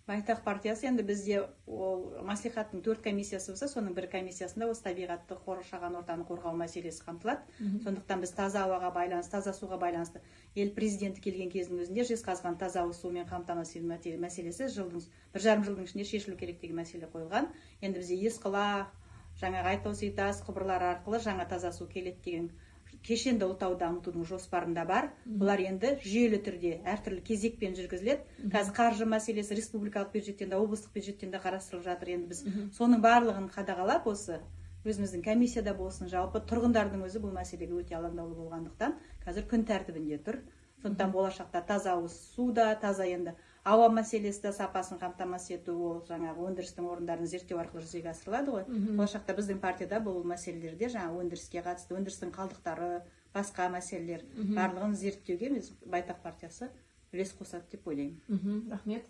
Байтақ партиясы енді бізде ол мәслихаттың 4 комиссиясы болса, соның бір комиссиясында осы табиғатты қоршаған ортаны қорғау мәселесі қамтылады. Сондықтан біз таза ауаға байланысты, таза суға байланысты ел президенті келген кездің өзінде Жезқазған таза ауыз сумен қамтамасыз ету мәселесі 1,5 жылдың ішінде шешілу керек деген мәселе қойылған. Енді бізде Есқұла, жаңағы Айтау-Сейтас құбырлары арқылы жаңа таза су келеді деген кешенді ұлытауды дамытудың жоспарында бар. Бұлар енді жүйелі түрде әртүрлі кезекпен жүргізіледі. Қазір қаржы мәселесі республикалық бюджеттен де, облыстық бюджеттен де қарастырылып жатыр. Енді біз соның барлығын қадағалап, осы өзіміздің комиссияда болсын, жалпы тұрғындардың өзі бұл мәселеге өте алаңдаулы болғандықтан қазір күн тәртібінде тұр. Сондықтан болашақта таза ауыз су да, таза енді ауа мәселесі де сапасын қамтамасыз ету, ол жаңағы өндірістің орындарын зерттеу арқылы жүзеге асырылады ғой. Болашақта біздің партияда бұл мәселелерде жаңағы өндіріске қатысты, өндірістің қалдықтары, басқа мәселелер барлығын зерттеуге біз Байтақ партиясы үлес қосады деп ойлаймын. Рахмет.